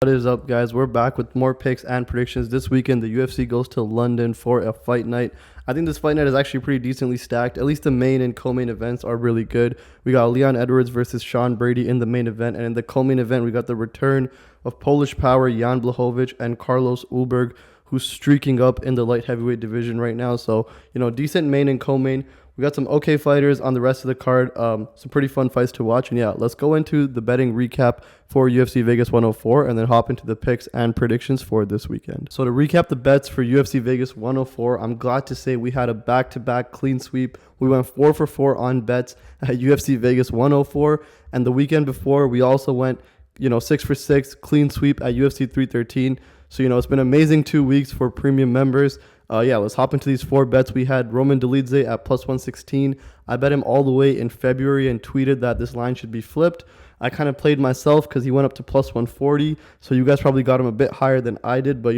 What is up, guys? We're back with more picks and predictions. This weekend, the UFC goes to London for a fight night. I think this fight night is actually pretty decently stacked. At least the main and co-main events are really good. We got Leon Edwards versus Sean Brady in the main event, and in the co-main event, we got the return of Polish power Jan Blachowicz and Carlos Ulberg, who's streaking up in the light heavyweight division right now. So, decent main and co-main. We got some okay fighters on the rest of the card. Some pretty fun fights to watch. And yeah, let's go into the betting recap for UFC Vegas 104 and then hop into the picks and predictions for this weekend. So to recap the bets for UFC Vegas 104, I'm glad to say we had a back-to-back clean sweep. We went 4 for 4 on bets at UFC Vegas 104. And the weekend before, we also went 6 for 6 clean sweep at UFC 313. So, it's been amazing 2 weeks for premium members. Let's hop into these 4 bets. We had Roman Dolidze at plus 116. I bet him all the way in February and tweeted that this line should be flipped. I kind of played myself because he went up to plus 140. So you guys probably got him a bit higher than I did. But,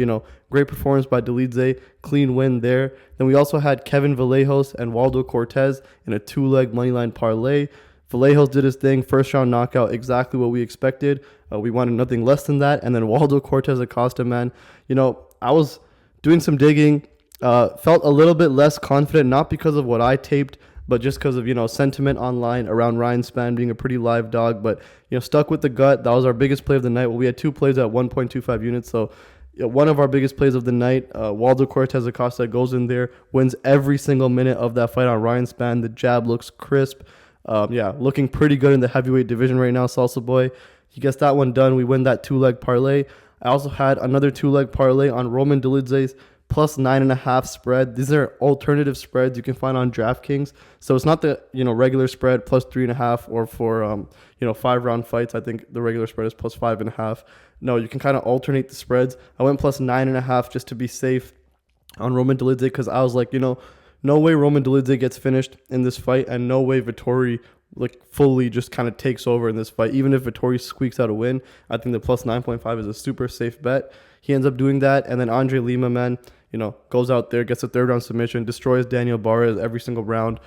great performance by Dolidze. Clean win there. Then we also had Kevin Vallejos and Waldo Cortez in a 2-leg moneyline parlay. Vallejos did his thing, first round knockout, exactly what we expected. We wanted nothing less than that. And then Waldo Cortez Acosta, man, I was doing some digging, felt a little bit less confident, not because of what I taped, but just because of, sentiment online around Ryan Spann being a pretty live dog. But, stuck with the gut. That was our biggest play of the night. Well, we had 2 plays at 1.25 units. So one of our biggest plays of the night, Waldo Cortez Acosta goes in there, wins every single minute of that fight on Ryan Spann. The jab looks crisp. Looking pretty good in the heavyweight division right now, Salsa Boy. He gets that one done. We win that 2-leg parlay. I also had another 2-leg parlay on Roman Dolidze's plus 9.5 spread. These are alternative spreads you can find on DraftKings. So it's not the regular spread plus 3.5 or for 5-round fights. I think the regular spread is plus 5.5. No, you can kind of alternate the spreads. I went plus 9.5 just to be safe on Roman Dolidze because I was like, no way Roman Dolidze gets finished in this fight, and no way Vettori fully just kind of takes over in this fight. Even if Vettori squeaks out a win, I think the plus 9.5 is a super safe bet. He ends up doing that, and then Andre Lima, man, goes out there, gets a 3rd-round submission, destroys Daniel Barres every single round.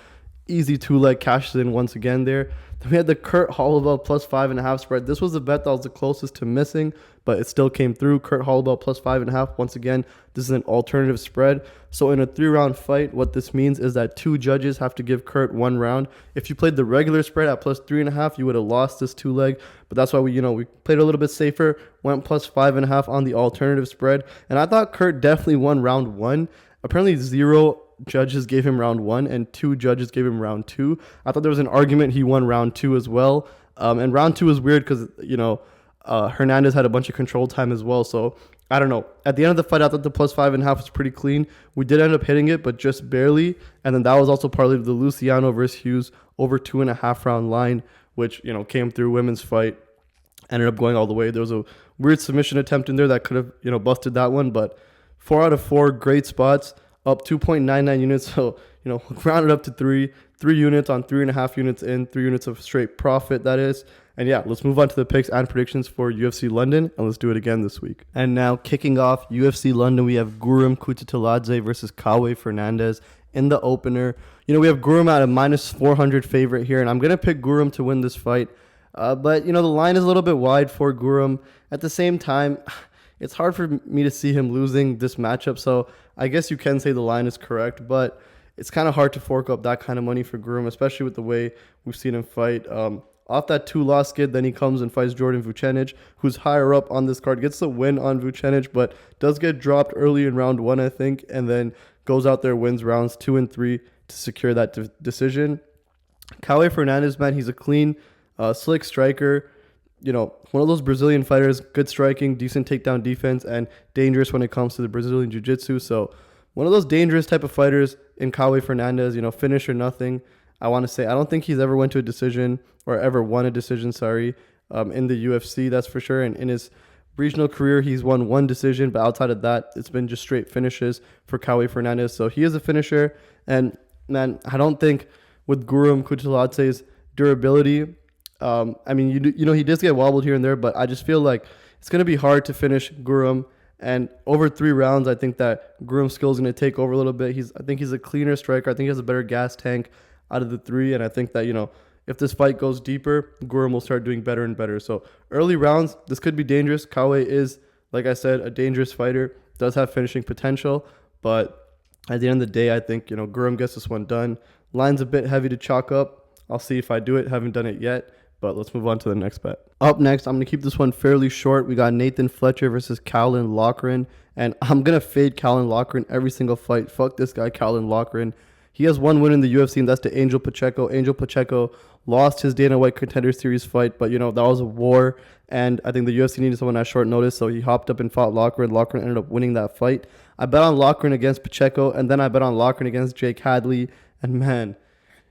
Easy 2-leg, cashes in once again there. Then we had the Kurt Hollowell plus 5.5 spread. This was the bet that was the closest to missing, but it still came through. Kurt Hollowell plus 5.5. Once again, this is an alternative spread. So in a 3-round fight, what this means is that 2 judges have to give Kurt 1 round. If you played the regular spread at plus 3.5, you would have lost this 2-leg. But that's why we played a little bit safer, went plus 5.5 on the alternative spread. And I thought Kurt definitely won round 1. Apparently 0 judges gave him round 1 and 2 judges gave him round 2. I thought there was an argument he won round 2 as well. And round 2 is weird because, Fernandes had a bunch of control time as well. So I don't know. At the end of the fight, I thought the plus 5.5 was pretty clean. We did end up hitting it, but just barely. And then that was also partly the Luciano versus Hughes over 2.5 round line, which, came through women's fight. Ended up going all the way. There was a weird submission attempt in there that could have, busted that one. But 4 out of 4 great spots. Up 2.99 units, so, rounded up to 3 units on 3.5 units in, 3 units of straight profit, that is. And yeah, let's move on to the picks and predictions for UFC London, and let's do it again this week. And now, kicking off UFC London, we have Guram Kutateladze versus Kaue Fernandes in the opener. We have Guram at a minus 400 favorite here, and I'm going to pick Guram to win this fight. But, the line is a little bit wide for Guram. At the same time, it's hard for me to see him losing this matchup, so I guess you can say the line is correct, but it's kind of hard to fork up that kind of money for Guram, especially with the way we've seen him fight. Off that 2-loss skid, then he comes and fights Jordan Vucenic, who's higher up on this card, gets the win on Vucenic, but does get dropped early in round 1, I think, and then goes out there, wins rounds 2 and 3 to secure that decision. Kaue Fernandes, man, he's a clean, slick striker. One of those Brazilian fighters, good striking, decent takedown defense, and dangerous when it comes to the Brazilian jiu-jitsu. So one of those dangerous type of fighters in Kaue Fernandes, finish or nothing. I want to say, I don't think he's ever went to a decision or ever won a decision, in the UFC, that's for sure. And in his regional career, he's won 1 decision, but outside of that, it's been just straight finishes for Kaue Fernandes. So he is a finisher. And man, I don't think with Guram Kutateladze's durability, he does get wobbled here and there, but I just feel like it's going to be hard to finish Guram. And over 3 rounds, I think that Guram's skill is going to take over a little bit. I think he's a cleaner striker. I think he has a better gas tank out of the 3. And I think that, if this fight goes deeper, Guram will start doing better and better. So early rounds, this could be dangerous. Kaue is, like I said, a dangerous fighter, does have finishing potential, but at the end of the day, I think, Guram gets this one done. Line's a bit heavy to chalk up. I'll see if I do it. Haven't done it yet, but let's move on to the next bet. Up next, I'm going to keep this one fairly short. We got Nathan Fletcher versus Caolan Loughran, and I'm going to fade Caolan Loughran every single fight. Fuck this guy, Caolan Loughran. He has one win in the UFC, and that's to Angel Pacheco. Angel Pacheco lost his Dana White Contender Series fight, but, that was a war, and I think the UFC needed someone at short notice, so he hopped up and fought Loughran. Loughran ended up winning that fight. I bet on Loughran against Pacheco, and then I bet on Loughran against Jake Hadley, and man,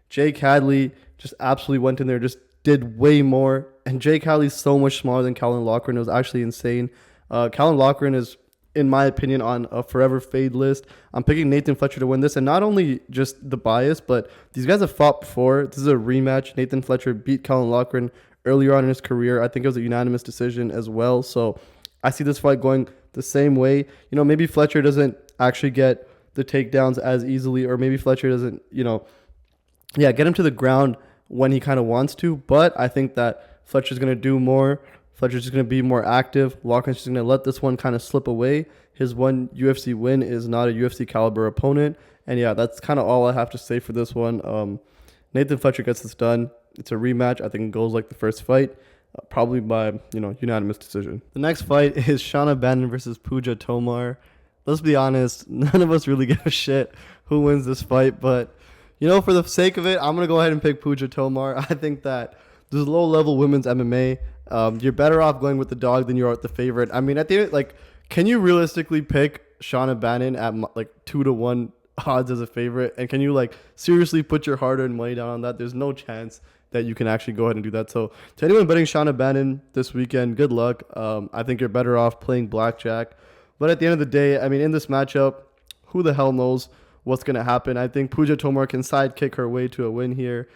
Jake Hadley just absolutely went in there, just did way more, and Jake Hadley's so much smaller than Caolan Loughran. It was actually insane. Caolan Loughran is, in my opinion, on a forever fade list. I'm picking Nathan Fletcher to win this, and not only just the bias, but these guys have fought before. This is a rematch. Nathan Fletcher beat Caolan Loughran earlier on in his career. I think it was a unanimous decision as well, so I see this fight going the same way. Maybe Fletcher doesn't actually get the takedowns as easily, or maybe Fletcher doesn't, get him to the ground when he kind of wants to, but I think that Fletcher's going to do more. Fletcher's just going to be more active. Loughran's just going to let this one kind of slip away. His one UFC win is not a UFC caliber opponent, and yeah, that's kind of all I have to say for this one. Nathan Fletcher gets this done. It's a rematch. I think it goes like the first fight. Probably by, unanimous decision. The next fight is Shauna Bannon versus Puja Tomar. Let's be honest, none of us really give a shit who wins this fight, but, for the sake of it, I'm going to go ahead and pick Puja Tomar. I think that this is low-level women's MMA. You're better off going with the dog than you are with the favorite. I mean, at the end, can you realistically pick Shauna Bannon at 2-1 odds as a favorite? And can you, seriously put your hard-earned money down on that? There's no chance that you can actually go ahead and do that. So to anyone betting Shauna Bannon this weekend, good luck. I think you're better off playing blackjack. But at the end of the day, I mean, in this matchup, who the hell knows what's going to happen? I think Puja Tomar can sidekick her way to a win here.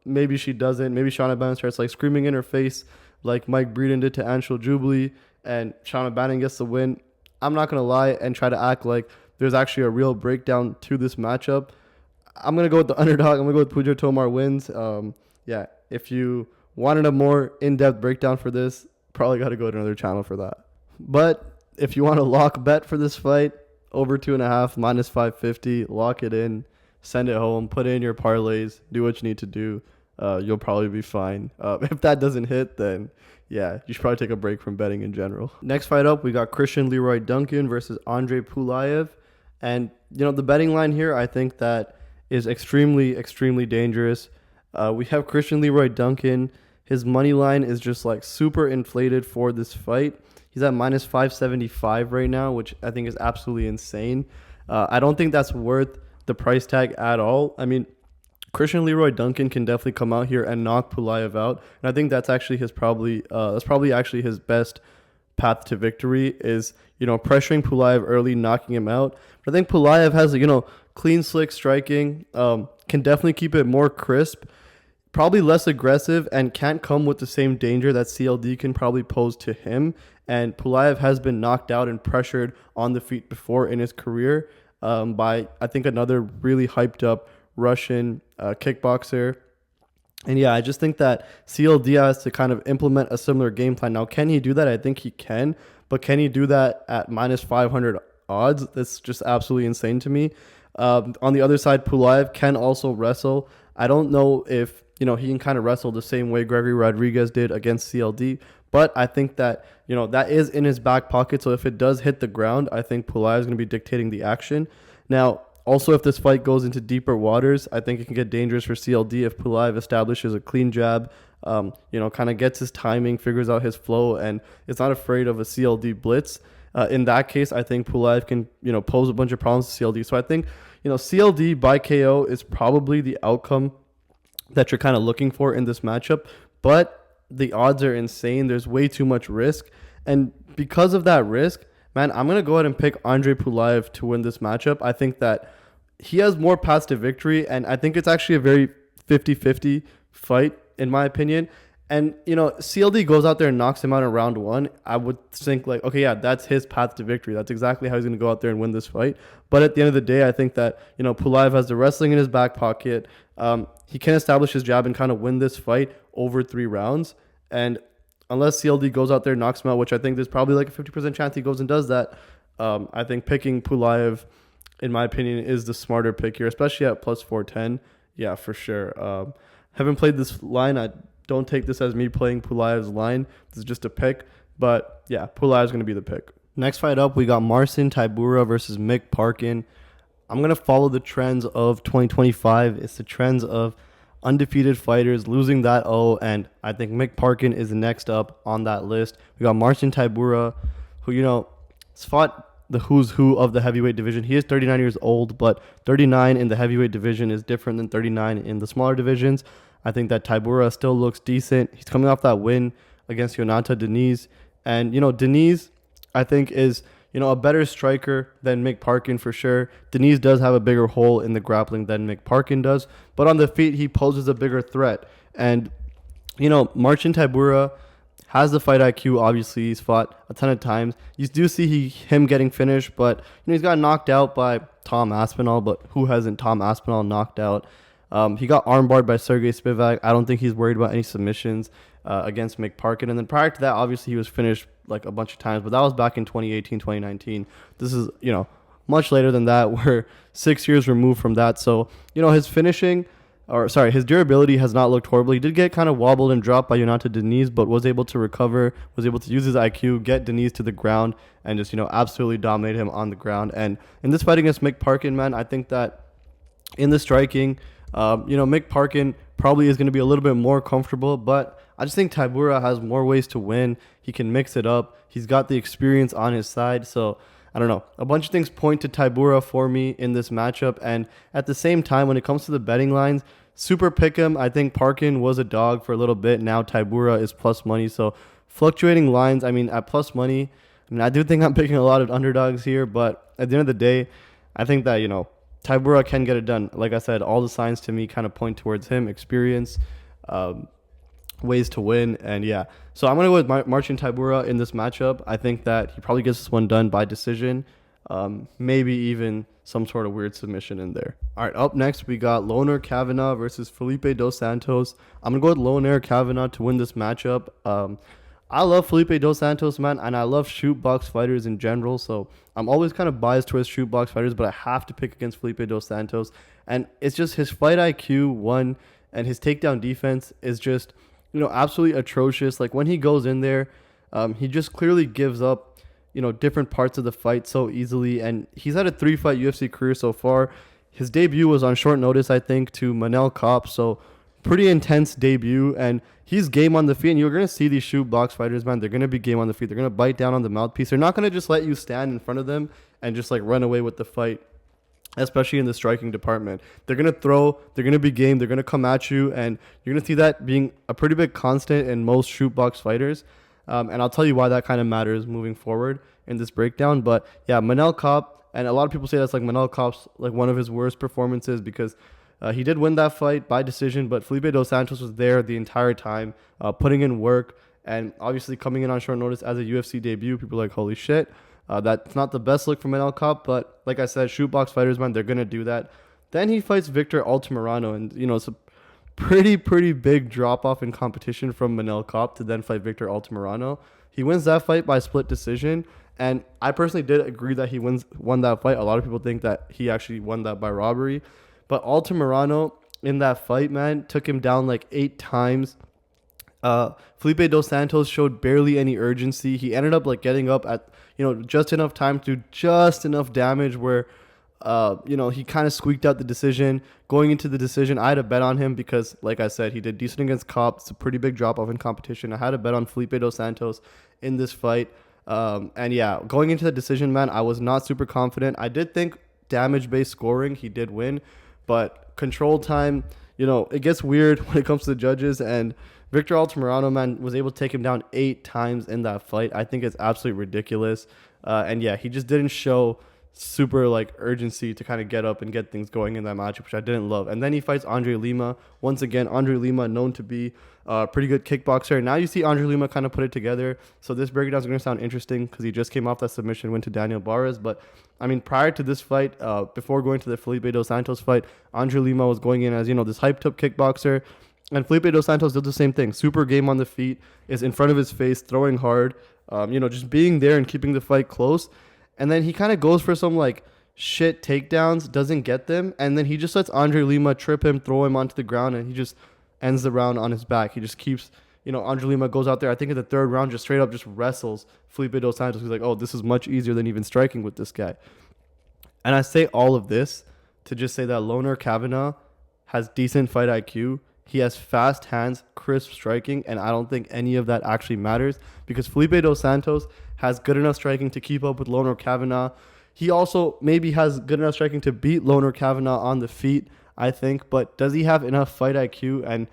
Maybe she doesn't. Maybe Shauna Bannon starts screaming in her face like Mike Breeden did to Anshul Jubilee, and Shauna Bannon gets the win. I'm not going to lie and try to act like there's actually a real breakdown to this matchup. I'm going to go with the underdog. I'm going to go with Puja Tomar wins. If you wanted a more in-depth breakdown for this, probably got to go to another channel for that. But if you want to lock bet for this fight, over 2.5, minus 550, lock it in, send it home, put in your parlays, do what you need to do. You'll probably be fine. If that doesn't hit, then yeah, you should probably take a break from betting in general. Next fight up, we got Christian Leroy Duncan versus Andrey Pulyaev. And, the betting line here, I think that is extremely, extremely dangerous. We have Christian Leroy Duncan. His money line is just super inflated for this fight. He's at minus 575 right now, which I think is absolutely insane. I don't think that's worth the price tag at all. I mean, Christian Leroy Duncan can definitely come out here and knock Pulyaev out, and I think that's actually his probably his best path to victory is pressuring Pulyaev early, knocking him out. But I think Pulyaev has clean, slick striking, can definitely keep it more crisp, probably less aggressive, and can't come with the same danger that CLD can probably pose to him. And Pulyaev has been knocked out and pressured on the feet before in his career by, I think, another really hyped up Russian kickboxer. And yeah, I just think that CLD has to kind of implement a similar game plan. Now, can he do that? I think he can. But can he do that at minus 500 odds? That's just absolutely insane to me. On the other side, Pulyaev can also wrestle. I don't know if he can kind of wrestle the same way Gregory Rodriguez did against CLD, but I think that that is in his back pocket. So if it does hit the ground, I think Pulyaev is going to be dictating the action. Now, also, if this fight goes into deeper waters, I think it can get dangerous for CLD if Pulyaev establishes a clean jab, kind of gets his timing, figures out his flow, and is not afraid of a CLD blitz. In that case, I think Pulyaev can, pose a bunch of problems to CLD. So I think, CLD by KO is probably the outcome that you're kind of looking for in this matchup. But the odds are insane. There's way too much risk. And because of that risk, man, I'm going to go ahead and pick Andrey Pulyaev to win this matchup. I think that he has more paths to victory, and I think it's actually a very 50-50 fight, in my opinion. And, CLD goes out there and knocks him out in round 1. I would think like, okay, yeah, that's his path to victory. That's exactly how he's going to go out there and win this fight. But at the end of the day, I think that, Pulyaev has the wrestling in his back pocket. He can establish his jab and kind of win this fight over 3 rounds. And unless CLD goes out there and knocks him out, which I think there's probably like a 50% chance he goes and does that, I think picking Pulyaev, in my opinion, is the smarter pick here, especially at plus 410. Yeah, for sure. Haven't played this line. I don't take this as me playing Pulyaev's line. This is just a pick. But yeah, Pulyaev's going to be the pick. Next fight up, we got Marcin Tybura versus Mick Parkin. I'm going to follow the trends of 2025. It's the trends of undefeated fighters losing that O, and I think Mick Parkin is next up on that list. We got Marcin Tybura, who, has fought the who's who of the heavyweight division. He is 39 years old, but 39 in the heavyweight division is different than 39 in the smaller divisions. I think that Tybura still looks decent. He's coming off that win against Jonata Deniz. And, Deniz, I think, is, a better striker than Mick Parkin for sure. Deniz does have a bigger hole in the grappling than Mick Parkin does. But on the feet, he poses a bigger threat. And, Marcin Tybura has the fight IQ, obviously. He's fought a ton of times. You do see him getting finished, but he's got knocked out by Tom Aspinall. But who hasn't Tom Aspinall knocked out? He got armbarred by Sergey Spivak. I don't think he's worried about any submissions against Mick Parkin. And then prior to that, obviously, he was finished like a bunch of times, but that was back in 2018, 2019. This is, much later than that. We're 6 years removed from that. So, his durability has not looked horrible. He did get kind of wobbled and dropped by Jonata Deniz, but was able to recover, was able to use his IQ, get Deniz to the ground, and just, absolutely dominate him on the ground. And in this fight against Mick Parkin, man, I think that in the striking, Mick Parkin probably is going to be a little bit more comfortable, but I just think Tybura has more ways to win. He can mix it up. He's got the experience on his side. So, I don't know. A bunch of things point to Tybura for me in this matchup. And at the same time, when it comes to the betting lines, super pick'em, I think Parkin was a dog for a little bit. Now Tybura is plus money. So, fluctuating lines, at plus money, I do think I'm picking a lot of underdogs here. But at the end of the day, I think that, Tybura can get it done. Like I said, all the signs to me kind of point towards him. Experience, ways to win, and yeah. So I'm going to go with Marcin Tybura in this matchup. I think that he probably gets this one done by decision. Maybe even some sort of weird submission in there. All right, up next, we got Loughran Kavanagh versus Felipe dos Santos. I'm going to go with Loughran Kavanagh to win this matchup. I love Felipe dos Santos, man, and I love shoot box fighters in general, so I'm always kind of biased towards shoot box fighters, but I have to pick against Felipe dos Santos, and it's just his fight IQ, one, and his takedown defense is just, absolutely atrocious. Like, when he goes in there, he just clearly gives up, different parts of the fight so easily, and he's had a 3-fight UFC career so far. His debut was on short notice, I think, to Manel Kopp, so pretty intense debut, and he's game on the feet, and you're going to see these shoot box fighters, man. They're going to be game on the feet. They're going to bite down on the mouthpiece. They're not going to just let you stand in front of them and just, like, run away with the fight, especially in the striking department. They're going to throw. They're going to be game. They're going to come at you, and you're going to see that being a pretty big constant in most shoot box fighters, and I'll tell you why that kind of matters moving forward in this breakdown. But, yeah, Manel Kopp, and a lot of people say that's, like, Manel Kopp's, like, one of his worst performances because he did win that fight by decision, but Felipe dos Santos was there the entire time, putting in work, and obviously coming in on short notice as a UFC debut. People are like, holy shit. That's not the best look for Manel Kopp, but like I said, shoot box fighters, man, they're going to do that. Then he fights Victor Altamirano, and, it's a pretty big drop-off in competition from Manel Kopp to then fight Victor Altamirano. He wins that fight by split decision, and I personally did agree that he won that fight. A lot of people think that he actually won that by robbery. But Altamirano in that fight, man, took him down like 8 times. Felipe dos Santos showed barely any urgency. He ended up like getting up at, just enough time to do just enough damage where, he kind of squeaked out the decision. Going into the decision, I had a bet on him because, like I said, he did decent against Kopp. It's a pretty big drop-off in competition. I had a bet on Felipe dos Santos in this fight. And yeah, going into the decision, man, I was not super confident. I did think damage-based scoring, he did win. But control time, it gets weird when it comes to the judges. And Victor Altamirano, man, was able to take him down 8 times in that fight. I think it's absolutely ridiculous. And yeah, he just didn't show super like urgency to kind of get up and get things going in that matchup, which I didn't love. And then he fights Andrey Lima. Once again, Andrey Lima known to be a pretty good kickboxer. Now you see Andrey Lima kind of put it together. So this breakdown is going to sound interesting because he just came off that submission win to Daniel Barras. But I mean, prior to this fight, before going to the Felipe dos Santos fight, Andrey Lima was going in as, this hyped up kickboxer. And Felipe dos Santos did the same thing. Super game on the feet, is in front of his face, throwing hard, just being there and keeping the fight close. And then he kind of goes for some like shit takedowns, doesn't get them. And then he just lets Andrey Lima trip him, throw him onto the ground, and he just ends the round on his back. He just keeps, Andrey Lima goes out there, I think in the third round, just straight up just wrestles Felipe dos Santos. He's like, oh, this is much easier than even striking with this guy. And I say all of this to just say that Loughran Kavanagh has decent fight IQ. He has fast hands, crisp striking, and I don't think any of that actually matters because Felipe dos Santos has good enough striking to keep up with Loughran Kavanagh. He also maybe has good enough striking to beat Loughran Kavanagh on the feet, I think, but does he have enough fight IQ? And,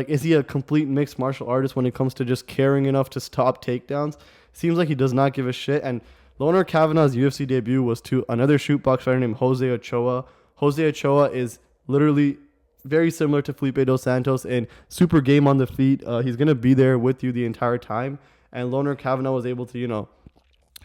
is he a complete mixed martial artist when it comes to just caring enough to stop takedowns? Seems like he does not give a shit. And Loughran Kavanagh's UFC debut was to another shootbox fighter named Jose Ochoa. Jose Ochoa is literally very similar to Felipe dos Santos in super game on the feet. He's going to be there with you the entire time. And Loughran Kavanagh was able to,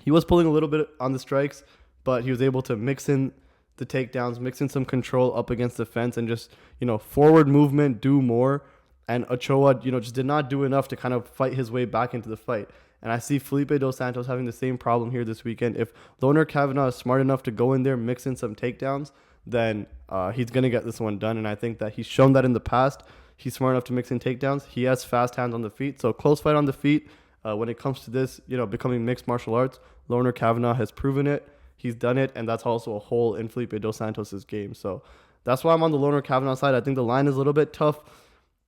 he was pulling a little bit on the strikes, but he was able to mix in the takedowns, mix in some control up against the fence and just, forward movement, do more. And Ochoa, just did not do enough to kind of fight his way back into the fight. And I see Felipe dos Santos having the same problem here this weekend. If Loughran Kavanagh is smart enough to go in there, mix in some takedowns, then he's going to get this one done. And I think that he's shown that in the past. He's smart enough to mix in takedowns. He has fast hands on the feet. So close fight on the feet. When it comes to this, becoming mixed martial arts, Loughran Kavanagh has proven it. He's done it. And that's also a hole in Felipe dos Santos' game. So that's why I'm on the Loughran Kavanagh side. I think the line is a little bit tough.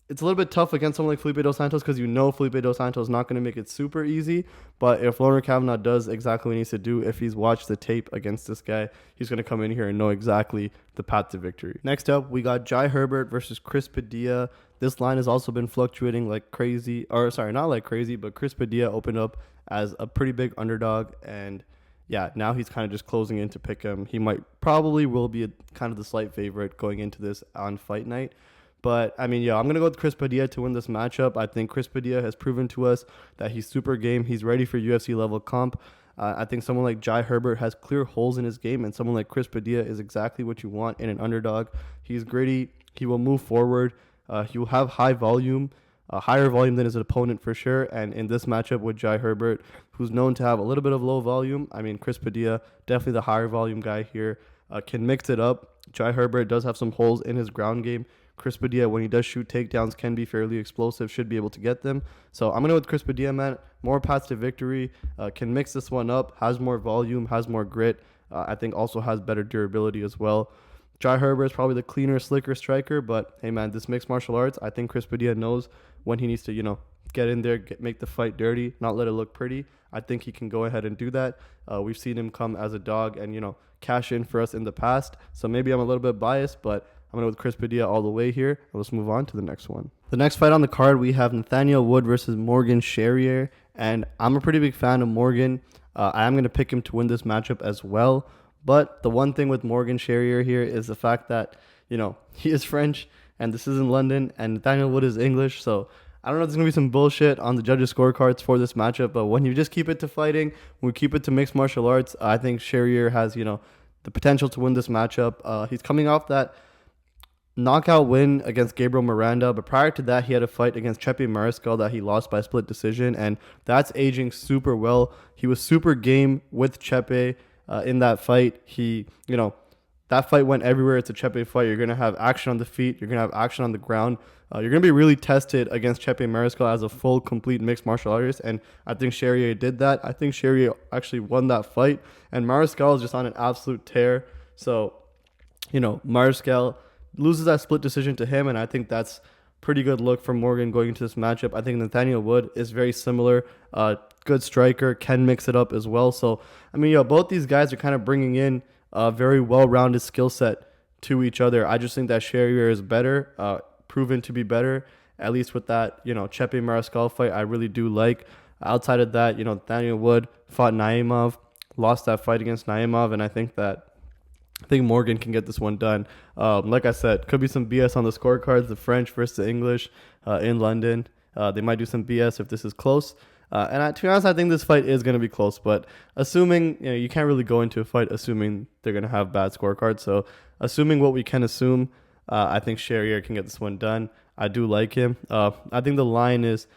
It's a little bit tough against someone like Felipe dos Santos because Felipe dos Santos is not going to make it super easy. But if Loughran Kavanagh does exactly what he needs to do, if he's watched the tape against this guy, he's going to come in here and know exactly the path to victory. Next up, we got Jai Herbert versus Chris Padilla. This line has also been fluctuating like crazy. Not like crazy, but Chris Padilla opened up as a pretty big underdog. And yeah, now he's kind of just closing in to pick him. He probably will be kind of the slight favorite going into this on fight night. But, I'm going to go with Chris Padilla to win this matchup. I think Chris Padilla has proven to us that he's super game. He's ready for UFC level comp. I think someone like Jai Herbert has clear holes in his game, and someone like Chris Padilla is exactly what you want in an underdog. He's gritty. He will move forward. He will have high volume, higher volume than his opponent for sure. And in this matchup with Jai Herbert, who's known to have a little bit of low volume, Chris Padilla, definitely the higher volume guy here, can mix it up. Jai Herbert does have some holes in his ground game. Chris Padilla, when he does shoot takedowns, can be fairly explosive, should be able to get them. So I'm going to go with Chris Padilla, man. More paths to victory, can mix this one up, has more volume, has more grit. I think also has better durability as well. Jai Herbert is probably the cleaner, slicker striker, but hey, man, this mixed martial arts, I think Chris Padilla knows when he needs to, get in there, make the fight dirty, not let it look pretty. I think he can go ahead and do that. We've seen him come as a dog and, cash in for us in the past. So maybe I'm a little bit biased, but I'm going to go with Chris Padilla all the way here. And let's move on to the next one. The next fight on the card, we have Nathaniel Wood versus Morgan Charriere. And I'm a pretty big fan of Morgan. I am going to pick him to win this matchup as well. But the one thing with Morgan Charriere here is the fact that, he is French and this is in London and Nathaniel Wood is English. So I don't know if there's going to be some bullshit on the judges' scorecards for this matchup. But when you just keep it to fighting, when we keep it to mixed martial arts, I think Charriere has, the potential to win this matchup. He's coming off that knockout win against Gabriel Miranda, but prior to that, he had a fight against Chepe Mariscal that he lost by split decision, and that's aging super well. He was super game with Chepe in that fight. That fight went everywhere. It's a Chepe fight. You're going to have action on the feet. You're going to have action on the ground. You're going to be really tested against Chepe Mariscal as a full, complete mixed martial artist, and I think Charriere did that. I think Charriere actually won that fight, and Mariscal is just on an absolute tear. So, Mariscal loses that split decision to him, and I think that's pretty good look for Morgan going into this matchup. I think Nathaniel Wood is very similar, good striker, can mix it up as well. So, both these guys are kind of bringing in a very well-rounded skill set to each other. I just think that Charriere is better, proven to be better, at least with that, Chepe Mariscal fight I really do like. Outside of that, Nathaniel Wood fought Naimov, lost that fight against Naimov, and I think Morgan can get this one done. Like I said, could be some BS on the scorecards. The French versus the English in London. They might do some BS if this is close. To be honest, I think this fight is going to be close. But assuming, you can't really go into a fight assuming they're going to have bad scorecards. So assuming what we can assume, I think Charriere can get this one done. I do like him. I think the line is,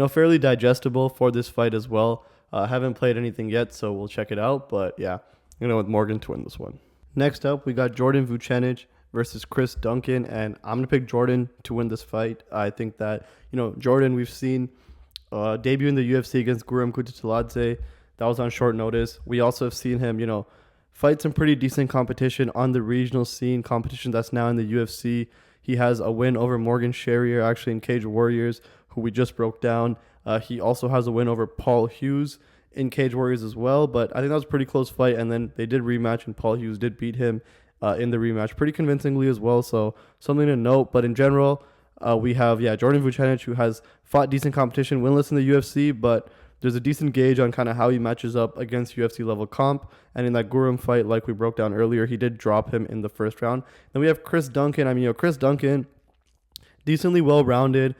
fairly digestible for this fight as well. I haven't played anything yet, so we'll check it out. But yeah, I'm going to go with Morgan to win this one. Next up, we got Jordan Vucenic versus Chris Duncan, and I'm going to pick Jordan to win this fight. I think that, Jordan, we've seen debut in the UFC against Guram Kutateladze. That was on short notice. We also have seen him, fight some pretty decent competition on the regional scene, competition that's now in the UFC. He has a win over Morgan Charriere, actually in Cage Warriors, who we just broke down. He also has a win over Paul Hughes in Cage Warriors as well, but I think that was a pretty close fight, and then they did rematch, and Paul Hughes did beat him in the rematch pretty convincingly as well, so something to note. But in general, we have, Jordan Vucenic, who has fought decent competition, winless in the UFC, but there's a decent gauge on kind of how he matches up against UFC level comp, and in that Guram fight, like we broke down earlier, he did drop him in the first round. Then we have Chris Duncan. Chris Duncan, decently well-rounded,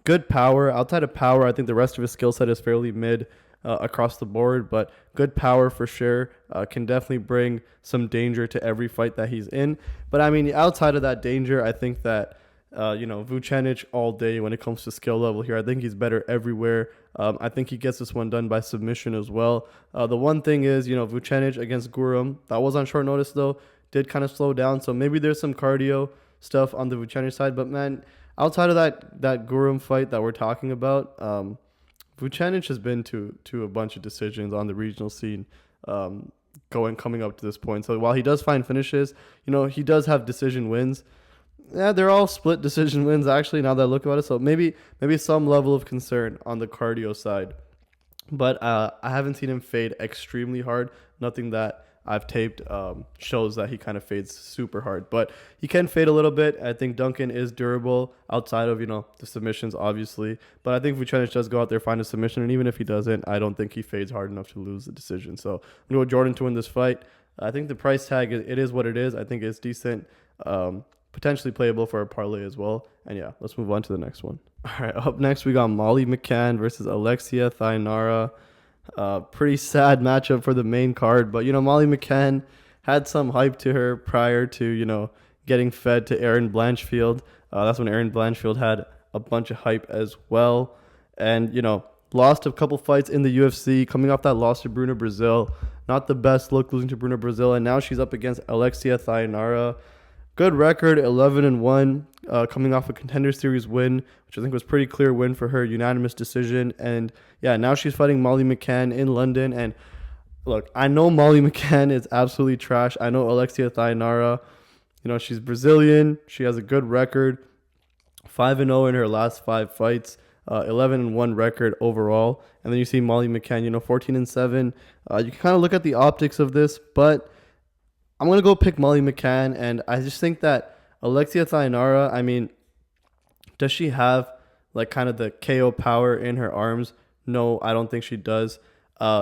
good power. Outside of power, I think the rest of his skill set is fairly mid across the board, but good power for sure. Can definitely bring some danger to every fight that he's in. But outside of that danger, I think that Vucenic all day when it comes to skill level here. I think he's better everywhere. I think he gets this one done by submission as well. The one thing is, Vucenic against Guram, that was on short notice though, did kind of slow down. So maybe there's some cardio stuff on the Vucenic side. But man, outside of that Guram fight that we're talking about, Vucenic has been to a bunch of decisions on the regional scene coming up to this point. So while he does find finishes, he does have decision wins. Yeah, they're all split decision wins, actually, now that I look about it. So maybe some level of concern on the cardio side. But I haven't seen him fade extremely hard. Nothing that I've taped shows that he kind of fades super hard. But he can fade a little bit. I think Duncan is durable outside of, the submissions, obviously. But I think Vucenic does go out there, find a submission. And even if he doesn't, I don't think he fades hard enough to lose the decision. So I'm going to go with Jordan to win this fight. I think the price tag, it is what it is. I think it's decent. Potentially playable for a parlay as well. And yeah, let's move on to the next one. All right, up next we got Molly McCann versus Alexia Thainara. Pretty sad matchup for the main card, but Molly McCann had some hype to her prior to getting fed to Erin Blanchfield. That's when Erin Blanchfield had a bunch of hype as well, and lost a couple fights in the UFC, coming off that loss to Bruna Brazil. Not the best look, losing to Bruna Brazil, and now she's up against Alexia Thainara. Good record, 11-1, coming off a Contender Series win, which I think was pretty clear win for her, unanimous decision. And yeah, now she's fighting Molly McCann in London. And look, I know Molly McCann is absolutely trash. I know Alexia Thainara, she's Brazilian. She has a good record, 5-0 in her last 5 fights, 11-1 record overall. And then you see Molly McCann, 14-7. You can kind of look at the optics of this, but I'm going to go pick Molly McCann, and I just think that Alexia Thainara, does she have kind of the KO power in her arms? No, I don't think she does.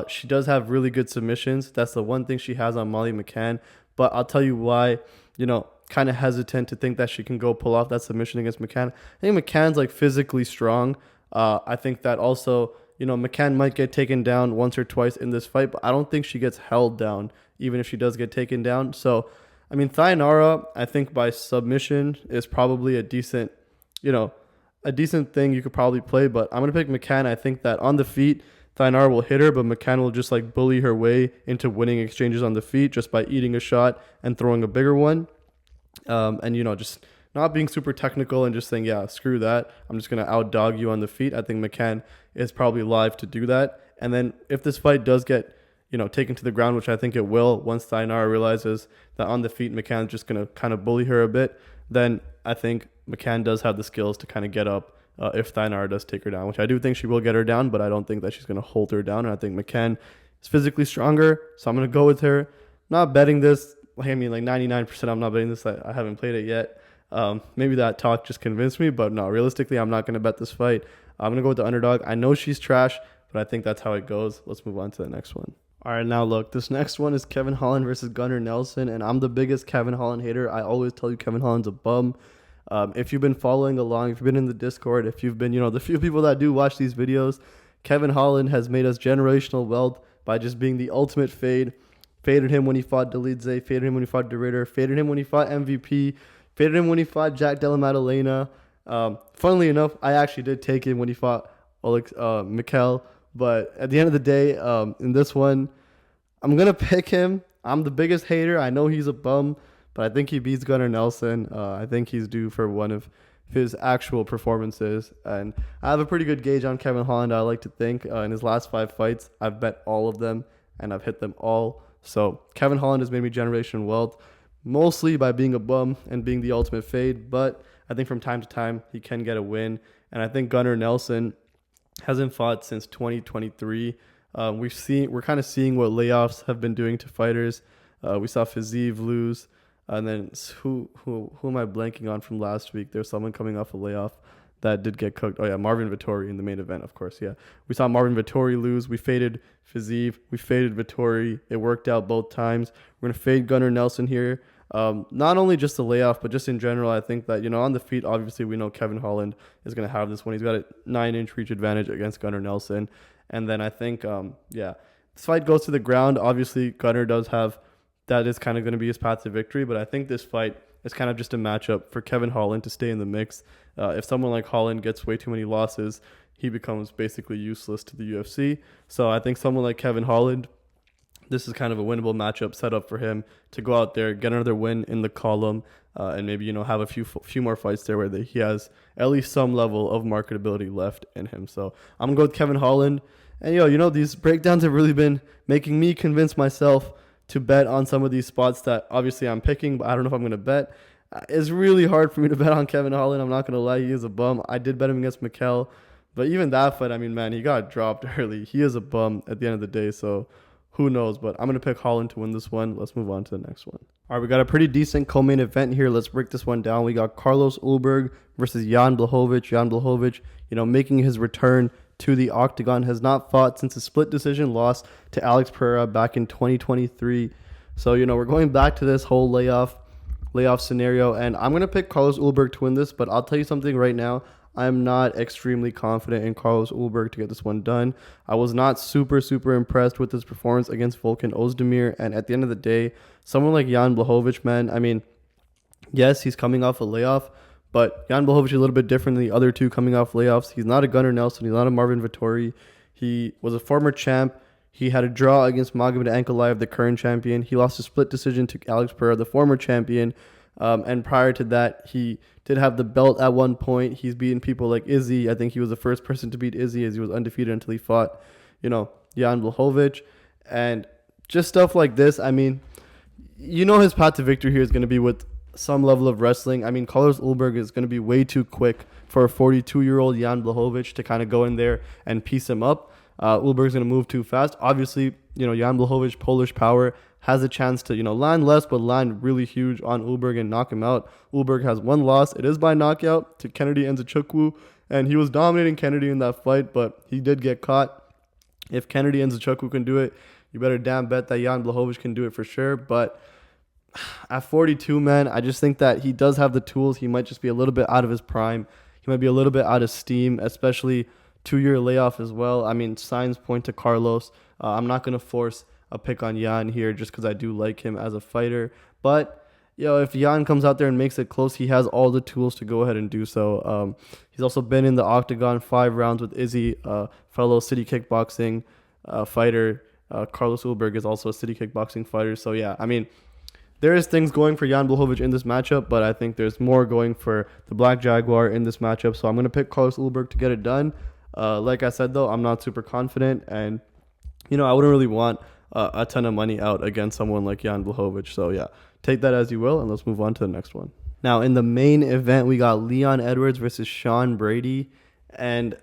She does have really good submissions. That's the one thing she has on Molly McCann, but I'll tell you why, kind of hesitant to think that she can go pull off that submission against McCann. I think McCann's physically strong. I think that also, McCann might get taken down once or twice in this fight, but I don't think she gets held down, even if she does get taken down. So, Thainara, I think by submission is probably a decent thing you could probably play, but I'm going to pick McCann. I think that on the feet, Thainara will hit her, but McCann will just bully her way into winning exchanges on the feet just by eating a shot and throwing a bigger one. Just not being super technical and just saying, yeah, screw that, I'm just going to out-dog you on the feet. I think McCann is probably live to do that. And then if this fight does get, taken to the ground, which I think it will, once Thainara realizes that on the feet McCann's just going to kind of bully her a bit, then I think McCann does have the skills to kind of get up if Thainara does take her down, which I do think she will get her down, but I don't think that she's going to hold her down. And I think McCann is physically stronger, so I'm going to go with her. Not betting this. 99% I'm not betting this. I haven't played it yet. Maybe that talk just convinced me, but no, realistically, I'm not going to bet this fight. I'm going to go with the underdog. I know she's trash, but I think that's how it goes. Let's move on to the next one. All right, now look, this next one is Kevin Holland versus Gunnar Nelson, and I'm the biggest Kevin Holland hater. I always tell you Kevin Holland's a bum. If you've been following along, if you've been in the Discord, if you've been, the few people that do watch these videos, Kevin Holland has made us generational wealth by just being the ultimate fade. Faded him when he fought Kutateladze, faded him when he fought DeRitter, faded him when he fought MVP, faded him when he fought Jack Della Maddalena. Funnily enough, I actually did take him when he fought Mikel. But at the end of the day, in this one, I'm going to pick him. I'm the biggest hater. I know he's a bum, but I think he beats Gunnar Nelson. I think he's due for one of his actual performances. And I have a pretty good gauge on Kevin Holland, I like to think. In his last 5 fights, I've bet all of them, and I've hit them all. So Kevin Holland has made me generation wealth, mostly by being a bum and being the ultimate fade. But I think from time to time, he can get a win. And I think Gunnar Nelson hasn't fought since 2023. We're kind of seeing what layoffs have been doing to fighters. We saw Fiziev lose, and then who am I blanking on from last week? There's someone coming off a layoff that did get cooked. Oh yeah, Marvin Vettori in the main event, of course. Yeah, we saw Marvin Vettori lose. We faded Fiziev. We faded Vettori. It worked out both times. We're gonna fade Gunnar Nelson here. Not only just the layoff, but just in general, I think that, on the feet, obviously we know Kevin Holland is going to have this one. He's got a 9-inch reach advantage against Gunnar Nelson. And then I think, this fight goes to the ground. Obviously, Gunnar does have, that is kind of going to be his path to victory. But I think this fight is kind of just a matchup for Kevin Holland to stay in the mix. If someone like Holland gets way too many losses, he becomes basically useless to the UFC. So I think someone like Kevin Holland, this is kind of a winnable matchup set up for him to go out there, get another win in the column, and maybe, have a few more fights there where he has at least some level of marketability left in him. So I'm going to go with Kevin Holland. And, these breakdowns have really been making me convince myself to bet on some of these spots that obviously I'm picking, but I don't know if I'm going to bet. It's really hard for me to bet on Kevin Holland. I'm not going to lie. He is a bum. I did bet him against Mikel, but even that fight, he got dropped early. He is a bum at the end of the day, so who knows, but I'm going to pick Holland to win this one. Let's move on to the next one. All right, we got a pretty decent co-main event here. Let's break this one down. We got Carlos Ulberg versus Jan Blachowicz. Jan Blachowicz, making his return to the octagon, has not fought since a split decision loss to Alex Pereira back in 2023. So, we're going back to this whole layoff scenario, and I'm going to pick Carlos Ulberg to win this, but I'll tell you something right now. I'm not extremely confident in Carlos Ulberg to get this one done. I was not super impressed with his performance against Volkan Ozdemir. And at the end of the day, someone like Jan Blachowicz, man, yes, he's coming off a layoff, but Jan Blachowicz is a little bit different than the other two coming off layoffs. He's not a Gunnar Nelson. He's not a Marvin Vettori. He was a former champ. He had a draw against Magomed Ankalaev, the current champion. He lost a split decision to Alex Pereira, the former champion. And prior to that, he did have the belt at one point. He's beaten people like Izzy. I think he was the first person to beat Izzy, as he was undefeated until he fought, Jan Blachowicz. And just stuff like this. His path to victory here is going to be with some level of wrestling. Carlos Ulberg is going to be way too quick for a 42-year-old Jan Blachowicz to kind of go in there and piece him up. Ulberg's going to move too fast. Obviously, Jan Blachowicz, Polish power, has a chance to, land less, but land really huge on Ulberg and knock him out. Ulberg has one loss. It is by knockout to Kennedy Nzechukwu, and he was dominating Kennedy in that fight, but he did get caught. If Kennedy Nzechukwu can do it, you better damn bet that Jan Blachowicz can do it for sure. But at 42, man, I just think that he does have the tools. He might just be a little bit out of his prime. He might be a little bit out of steam, especially 2-year layoff as well. Signs point to Carlos. I'm not going to force a pick on Jan here just because I do like him as a fighter. But, if Jan comes out there and makes it close, he has all the tools to go ahead and do so. He's also been in the octagon 5 rounds with Izzy, fellow city kickboxing fighter. Carlos Ulberg is also a city kickboxing fighter. So, yeah, there is things going for Jan Blachowicz in this matchup, but I think there's more going for the Black Jaguar in this matchup. So I'm going to pick Carlos Ulberg to get it done. Like I said, though, I'm not super confident, and, I wouldn't really want a ton of money out against someone like Jan Blachowicz. So, yeah, take that as you will, and let's move on to the next one. Now, in the main event, we got Leon Edwards versus Sean Brady. And,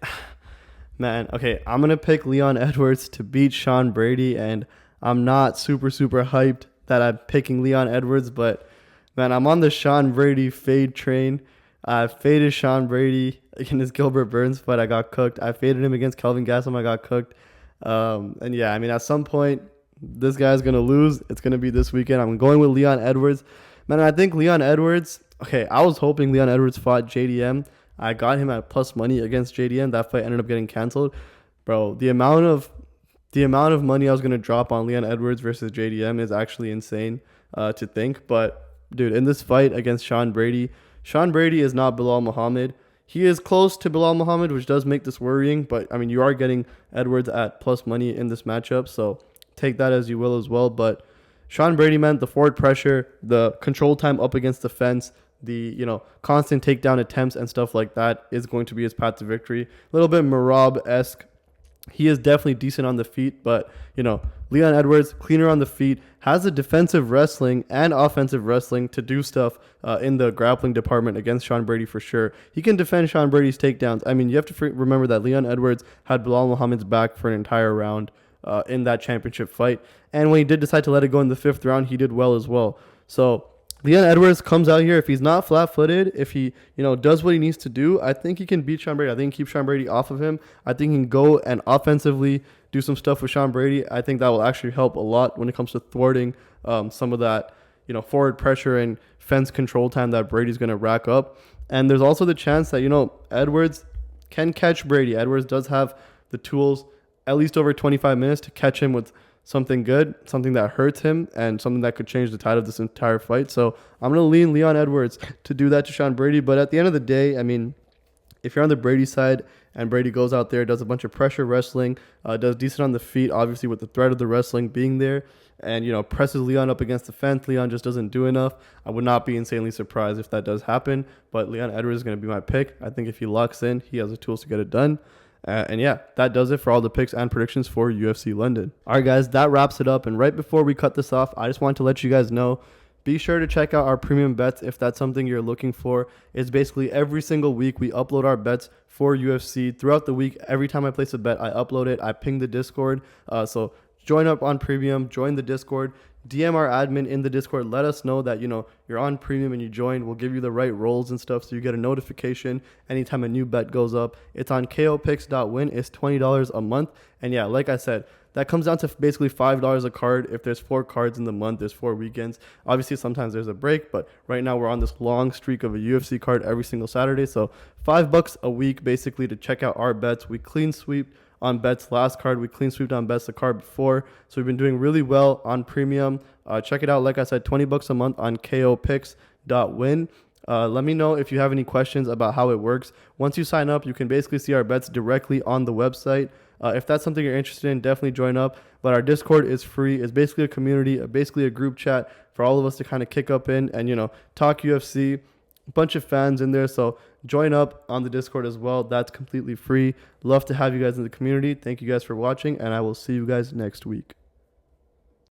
man, okay, I'm going to pick Leon Edwards to beat Sean Brady, and I'm not super hyped that I'm picking Leon Edwards, but, man, I'm on the Sean Brady fade train. I faded Sean Brady in his Gilbert Burns fight. I got cooked. I faded him against Kelvin Gastelum. I got cooked. And, yeah, at some point, this guy's going to lose. It's going to be this weekend. I'm going with Leon Edwards. Man, I think Leon Edwards, okay, I was hoping Leon Edwards fought JDM. I got him at plus money against JDM. That fight ended up getting canceled. Bro, the amount of money I was going to drop on Leon Edwards versus JDM is actually insane to think. But, dude, in this fight against Sean Brady is not Bilal Muhammad. He is close to Bilal Muhammad, which does make this worrying. But, I mean, you are getting Edwards at plus money in this matchup. So take that as you will as well. But Sean Brady, man, the forward pressure, the control time up against the fence, the constant takedown attempts and stuff like that is going to be his path to victory. A little bit Marab-esque. He is definitely decent on the feet, but, Leon Edwards, cleaner on the feet, has the defensive wrestling and offensive wrestling to do stuff in the grappling department against Sean Brady for sure. He can defend Sean Brady's takedowns. I mean, you have to remember that Leon Edwards had Bilal Muhammad's back for an entire round in that championship fight. And when he did decide to let it go in the 5th round, he did well as well. So Leon Edwards comes out here. If he's not flat-footed, if he, does what he needs to do, I think he can beat Sean Brady. I think he can keep Sean Brady off of him. I think he can go and offensively do some stuff with Sean Brady. I think that will actually help a lot when it comes to thwarting some of that, forward pressure and fence control time that Brady's going to rack up. And there's also the chance that, Edwards can catch Brady. Edwards does have the tools at least over 25 minutes to catch him with something good, something that hurts him, and something that could change the tide of this entire fight. So I'm going to lean Leon Edwards to do that to Sean Brady. But at the end of the day, I mean, if you're on the Brady side and Brady goes out there, does a bunch of pressure wrestling, does decent on the feet, obviously with the threat of the wrestling being there, and, presses Leon up against the fence, Leon just doesn't do enough. I would not be insanely surprised if that does happen. But Leon Edwards is going to be my pick. I think if he locks in, he has the tools to get it done. And yeah, that does it for all the picks and predictions for UFC London. All right, guys, that wraps it up. And right before we cut this off, I just want to let you guys know, be sure to check out our premium bets if that's something you're looking for. It's basically every single week we upload our bets for UFC. Throughout the week, every time I place a bet, I upload it. I ping the Discord. So join up on premium, join the Discord. DM our admin in the Discord. Let us know that, you're on premium and you joined. We'll give you the right roles and stuff so you get a notification anytime a new bet goes up. It's on kopicks.win. It's $20 a month. And yeah, like I said, that comes down to basically $5 a card. If there's 4 cards in the month, there's 4 weekends. Obviously, sometimes there's a break, but right now we're on this long streak of a UFC card every single Saturday. So $5 a week basically to check out our bets. We clean sweep on bets last card. We clean sweeped on bets the card before. So we've been doing really well on premium. Check it out. Like I said, $20 a month on kopicks.win. Let me know if you have any questions about how it works. Once you sign up, you can basically see our bets directly on the website. If that's something you're interested in, definitely join up. But our Discord is free. It's basically a community, basically a group chat for all of us to kind of kick up in and, talk UFC. A bunch of fans in there, so join up on the Discord as well. That's completely free. Love to have you guys in the community. Thank you guys for watching, and I will see you guys next week.